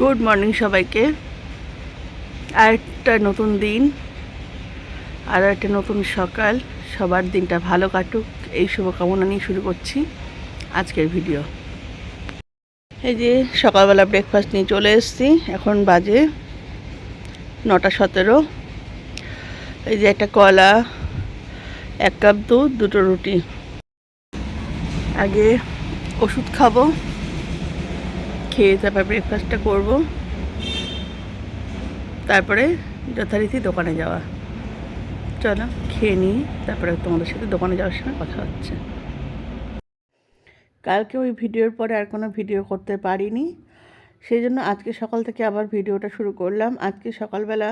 Good morning সবাইকে। আর একটা নতুন দিন, আর একটা নতুন সকাল। সবার দিনটা ভালো কাটুক এই শুভকামনা নিয়ে শুরু করছি আজকের ভিডিও। এই যে সকালবেলা ব্রেকফাস্ট নিয়ে চলে এসেছি। এখন বাজে 9:17। এই যে একটা কলা, 1 কাপ দুধ, 2টো রুটি। আগে ওষুধ খাবো, খেয়ে তারপর ব্রেকফাস্টটা করবো, তারপরে যথারীতি দোকানে যাওয়া। চলো খেয়ে নিই, তারপরে তোমাদের সাথে দোকানে যাওয়ার সময় কথা হচ্ছে। কালকে ওই ভিডিওর পরে আর কোনো ভিডিও করতে পারিনি, সেই জন্য আজকে সকাল থেকে আবার ভিডিওটা শুরু করলাম। আজকে সকালবেলা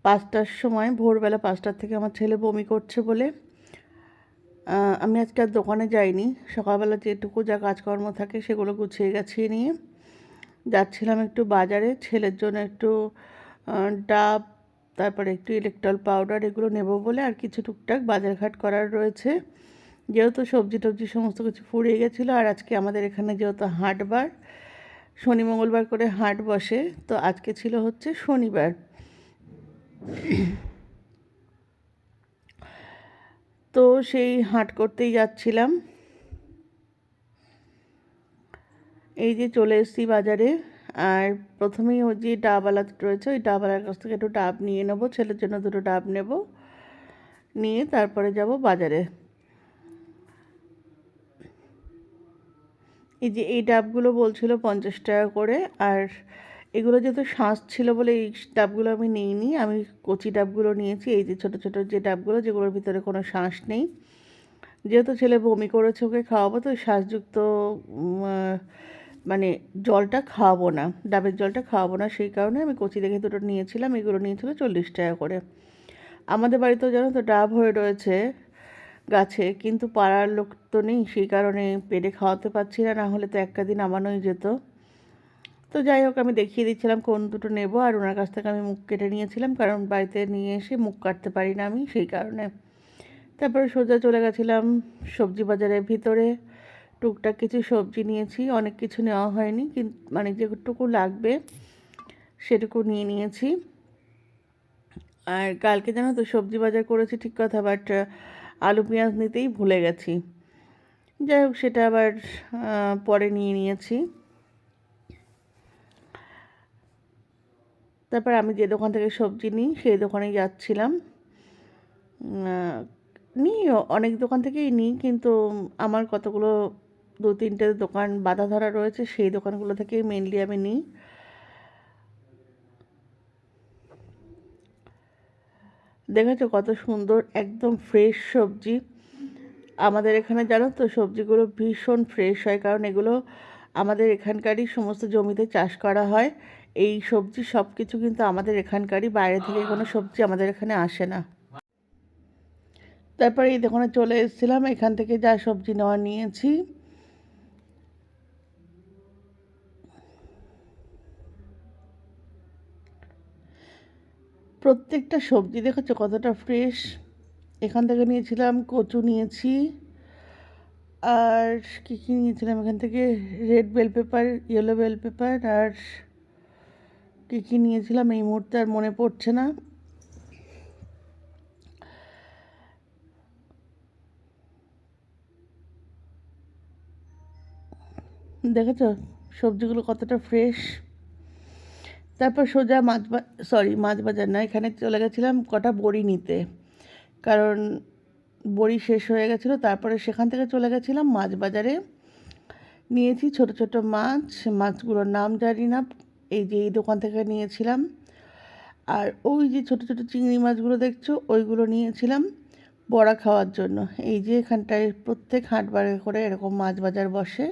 5টার সময়, ভোরবেলা 5টার থেকে আমার ছেলে বমি করছে বলে আমি আজকে আর দোকানে যাইনি। সকালবেলা যেটুকু যা কাজকর্ম থাকে সেগুলো গুছিয়ে গাছিয়ে নিয়ে যাচ্ছিলাম একটু বাজারে। ছেলের জন্য একটু ডাব, তারপরে একটু ইলেকট্রল পাউডার এগুলো নেব বলে, আর কিছু টুকটাক বাজারঘাট করার রয়েছে। যেহেতু সবজি টবজি সমস্ত কিছু ফুরিয়ে গেছিলো, আর আজকে আমাদের এখানে যেহেতু হাটবার, শনি মঙ্গলবার করে হাট বসে, তো আজকে ছিল হচ্ছে শনিবার। তো সেই হাট করতেই যাচ্ছিলাম। এই যে চলে এসেছি বাজারে। আর প্রথমেই ওই যে ডাবওয়ালা রয়েছে, ওই ডাবওয়ালার কাছ থেকে একটু ডাব নিয়ে নেবো, ছেলের জন্য 2টো ডাব নেব, নিয়ে তারপরে যাব বাজারে। এই যে এই ডাবগুলো বলছিল 50 টাকা করে, আর এগুলো যেহেতু শাঁস ছিল বলে এই ডাবগুলো আমি নিইনি, আমি কচি ডাবগুলো নিয়েছি। এই যে ছোটো ছোটো যে ডাবগুলো, যেগুলোর ভিতরে কোনো শাঁস নেই। যেহেতু ছেলে বমি করেছে, ওকে খাওয়াবো, তো শাঁসযুক্ত মানে জলটা খাওয়াবো না, ডাবের জলটা খাওয়াবো না, সেই কারণে আমি কচি দেখে 2টো নিয়েছিলাম। এগুলো নিয়েছিল 40 টাকা করে। আমাদের বাড়িতেও জানো তো ডাব হয়ে রয়েছে গাছে, কিন্তু পাড়ার লোক তো নেই, সেই কারণে পেড়ে খাওয়াতে পারছি না, না হলে তো একটা দিন আমানোই যেত। তো যাই হোক, আমি দেখিয়ে দিচ্ছিলাম কোন 2টো নেব, আর ওনার কাছ থেকে আমি মুখ কেটে নিয়েছিলাম, কারণ বাড়িতে নিয়ে এসে মুখ কাটতে পারি না আমি, সেই কারণে। তারপরে সোজা চলে গেছিলাম সবজি বাজারের ভিতরে। টুকটাক কিছু সবজি নিয়েছি, অনেক কিছু নেওয়া হয়নি, কিন্তু মানে যেটুকু লাগবে সেটুকু নিয়ে নিয়েছি। আর কালকে জানো তো সবজি বাজার করেছি ঠিক কথা, বাট আলু পেঁয়াজ নিতেই ভুলে গেছি। যাই হোক, সেটা আবার পরে নিয়ে নিয়েছি। তারপর আমি যে দোকান থেকে সবজি নিই সেই দোকানেই যাচ্ছিলাম। নিই, অনেক দোকান থেকেই নিই, কিন্তু আমার কতগুলো 2-3টে দোকান বাঁধা ধরা রয়েছে, সেই দোকানগুলো থেকেই মেনলি আমি নিই। দেখেছো কত সুন্দর একদম ফ্রেশ সবজি। আমাদের এখানে জানো তো সবজিগুলো ভীষণ ফ্রেশ হয়, কারণ এগুলো আমাদের এখানকারই সমস্ত জমিতে চাষ করা হয়। এই সবজি সব কিছু কিন্তু আমাদের এখানকারই, বাইরে থেকে কোনো সবজি আমাদের এখানে আসে না। তারপরে এই দোকানে চলে এসেছিলাম, এখান থেকে যা সবজি নেওয়া নিয়েছি। প্রত্যেকটা সবজি দেখেছো কতটা ফ্রেশ। এখান থেকে নিয়েছিলাম কচু নিয়েছি, আর কী কী নিয়েছিলাম এখান থেকে, red bell pepper, yellow bell pepper, আর কী কী নিয়েছিলাম এই মুহূর্তে আর মনে পড়ছে না। দেখেছো সবজিগুলো কতটা ফ্রেশ। তারপর সোজা মাছ বাজার না, এখানে চলে গেছিলাম কটা বড়ি নিতে, কারণ বড়ি শেষ হয়ে গেছিলো। তারপরে সেখান থেকে চলে গেছিলাম মাছ বাজারে। নিয়েছি ছোট ছোট মাছ, মাছগুলোর নাম জানি না, এই যে এই দোকান থেকে নিয়েছিলাম। আর ওই যে ছোট ছোট চিংড়ি মাছগুলো দেখছো, ওইগুলো নিয়েছিলাম বড়া খাওয়ার জন্য। এই যে এখানটায় প্রত্যেক হাটবারে করে এরকম মাছ বাজার বসে।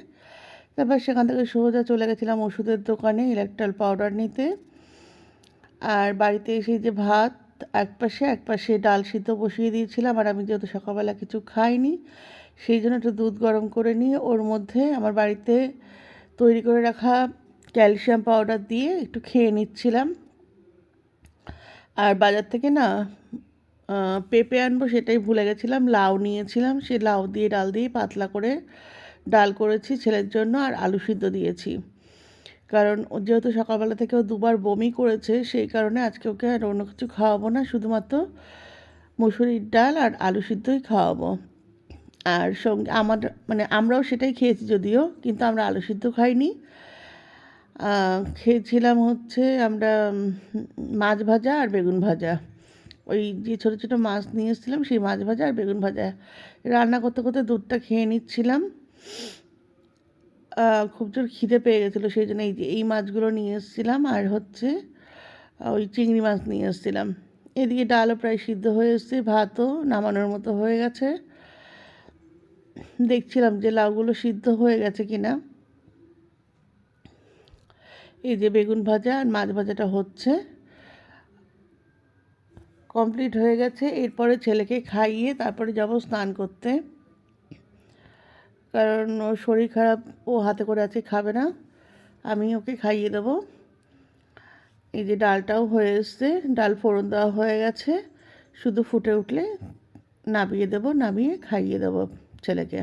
তারপর সেখান থেকে সোজা চলে গেছিলাম ওষুধের দোকানে ইলেকট্রল পাউডার নিতে। আর বাড়িতে এসে যে ভাত এক পাশে ডাল সিদ্ধ বসিয়ে দিয়েছিলাম, আর আমি যেহেতু সকালবেলা কিছু খাইনি, সেই জন্য একটু দুধ গরম করে নিয়ে ওর মধ্যে আমার বাড়িতে তৈরি করে রাখা ক্যালসিয়াম পাউডার দিয়ে একটু খেয়ে নিচ্ছিলাম। আর বাজার থেকে না পেঁপে আনবো সেটাই ভুলে গেছিলাম, লাউ নিয়েছিলাম, সে লাউ দিয়ে ডাল দিয়ে পাতলা করে ডাল করেছি ছেলের জন্য, আর আলু সিদ্ধ দিয়েছি। কারণ ও যেহেতু সকালবেলা থেকে ও দুবার বমি করেছে, সেই কারণে আজকে ওকে আর অন্য কিছু খাওয়াবো না, শুধুমাত্র মুসুরির ডাল আর আলু সিদ্ধই খাওয়াবো। আর সঙ্গে আমার মানে আমরাও সেটাই খেয়েছি যদিও, কিন্তু আমরা আলু সিদ্ধ খাইনি। খেয়েছিলাম হচ্ছে আমরা মাছ ভাজা আর বেগুন ভাজা। ওই যে ছোটো ছোটো মাছ নিয়ে এসেছিলাম, সেই মাছ ভাজা আর বেগুন ভাজা। রান্না করতে করতে দুধটা খেয়ে নিচ্ছিলাম। খুব জোর খিদে পেয়ে গেছিলো, সেই জন্য এই যে এই মাছগুলো নিয়ে এসেছিলাম, আর হচ্ছে ওই চিংড়ি মাছ নিয়ে এসেছিলাম। এদিকে ডালও প্রায় সিদ্ধ হয়ে এসছে, ভাতও নামানোর মতো হয়ে গেছে। দেখছিলাম যে লাউগুলো সিদ্ধ হয়ে গেছে কিনা। এই যে বেগুন ভাজা আর মাছ ভাজাটা হচ্ছে, কমপ্লিট হয়ে গেছে। এরপরে ছেলেকে খাইয়ে তারপরে যাব স্নান করতে, কারণ ওর শরীর খারাপ, ও হাতে করে আছে, খাবে না, আমি ওকে খাইয়ে দেবো। এই যে ডালটাও হয়ে এসছে, ডাল ফোড়ন দেওয়া হয়ে গেছে, শুধু ফুটে উঠলে নামিয়ে দেবো, নামিয়ে খাইয়ে দেবো ছেলেকে।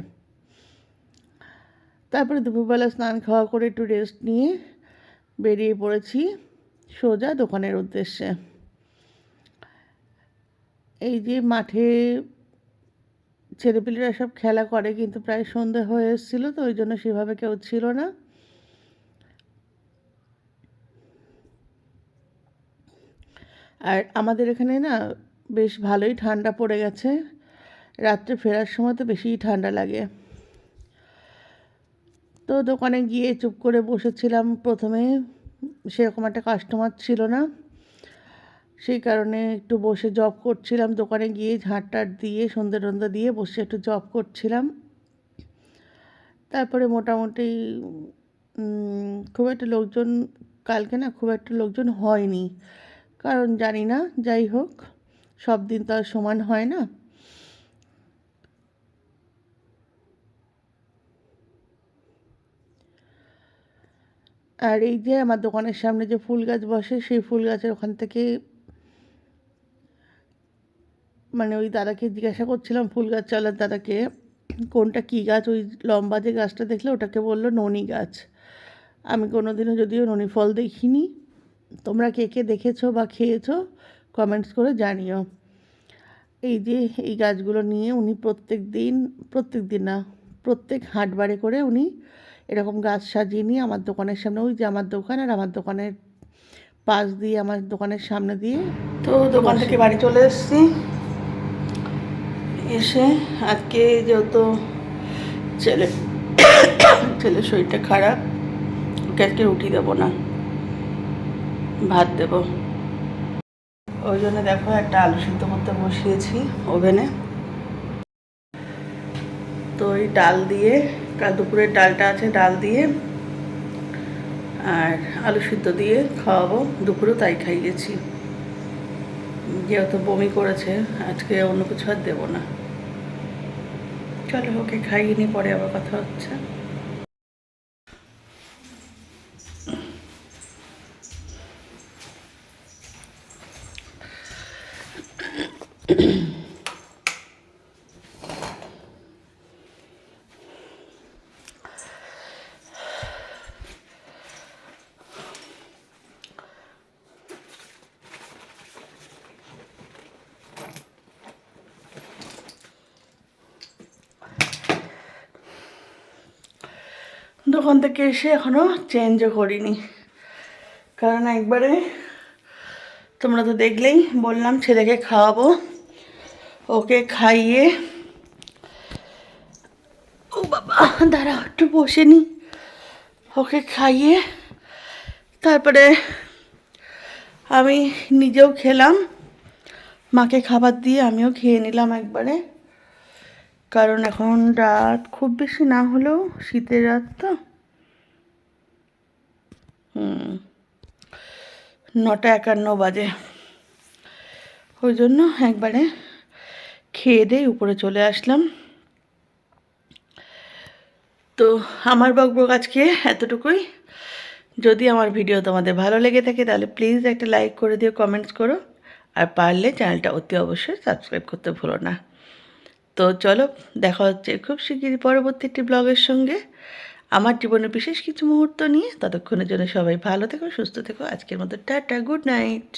তারপরে দুপুরবেলা স্নান খাওয়া করে একটু রেস্ট নিয়ে বেরিয়ে পড়েছি সোজা দোকানের উদ্দেশ্যে। এই যে মাঠে ছেলেপিলেরা সব খেলা করে, কিন্তু প্রায় সন্ধে হয়ে এসেছিলো, তো ওই জন্য সেভাবে কেউ ছিল না। আর আমাদের এখানে না বেশ ভালোই ঠান্ডা পড়ে গেছে, রাত্রে ফেরার সময় তো বেশিই ঠান্ডা লাগে। তো দোকানে গিয়ে চুপ করে বসেছিলাম, প্রথমে সেরকম একটা কাস্টমার ছিল না, সেই কারণে একটু বসে জব করছিলাম। দোকানে গিয়ে ঝাঁট দিয়ে সন্ধ্যে টন্ধে দিয়ে বসে একটু জব করছিলাম। তারপরে মোটামুটি খুব একটা লোকজন, কালকে না খুব একটা লোকজন হয়নি, কারণ জানি না, যাই হোক, সব দিন তো আর সমান হয় না। আর এই যে আমার দোকানের সামনে যে ফুল গাছ বসে, সেই ফুল গাছের ওখান থেকে মানে ওই দাদাকে জিজ্ঞাসা করছিলাম, ফুল গাছ চালার দাদাকে, কোনটা কী গাছ, ওই লম্বা যে গাছটা দেখলে ওটাকে বললো ননি গাছ। আমি কোনোদিনও যদিও ননি ফল দেখিনি, তোমরা কে কে দেখেছো বা খেয়েছো কমেন্টস করে জানিও। এই যে এই গাছগুলো নিয়ে উনি প্রত্যেক দিন না, প্রত্যেক হাটবারে করে উনি এরকম গাছ সাজিয়ে নিয়ে আমার দোকানের সামনে, ওই যে আমার দোকান আর আমার দোকানের পাশ দিয়ে, আমার দোকানের সামনে দিয়ে, তো দোকান থেকে বাড়ি চলে এসেছি। এসে আজকে যেহেতু ছেলে ছেলের শরীরটা খারাপ, ওকে আজকে রুটি দেবো না, ভাত দেবো। ওই জন্য দেখো একটা আলু সিদ্ধ করতে বসিয়েছি ওভেনে। তো ওই ডাল দিয়ে, কাল দুপুরের ডালটা আছে, ডাল দিয়ে আর আলু সিদ্ধ দিয়ে খাওয়াবো। দুপুরেও তাই খাইয়েছি, যেহেতু বমি করেছে, আজকে অন্য কিছু আর দেবো না। চলো ওকে খাইয়ে নি, পরে আবার কথা হচ্ছে। দোকান থেকে এসে এখনও চেঞ্জও করিনি, কারণ একবারে তোমরা তো দেখলেই, বললাম ছেলেকে খাওয়াবো, ওকে খাইয়ে, ও বাবা দাঁড়া একটু বসে নি, ওকে খাইয়ে তারপরে আমি নিজেও খেলাম, মাকে খাবার দিয়ে আমিও খেয়ে নিলাম একবারে। কারণ এখন রাত খুব বেশি না হলেও শীতের রাত তো, 9:51 বাজে, ওই জন্য একবারে খেয়ে দিয়ে উপরে চলে আসলাম। তো আমার বকবক আজকে এতটুকুই। যদি আমার ভিডিও তোমাদের ভালো লেগে থাকে তাহলে প্লিজ একটা লাইক করে দিও, কমেন্টস করো, আর পারলে চ্যানেলটা অতি অবশ্যই সাবস্ক্রাইব করতে ভুলো না। তো চলো দেখা হচ্ছে খুব শিগগিরই পরবর্তী একটি ব্লগের সঙ্গে। আমার জীবনের বিশেষ কিছু মুহূর্ত নিয়ে। ততক্ষণের জন্য সবাই ভালো থেকো, সুস্থ থেকো। আজকের মতো টাটা, গুড নাইট।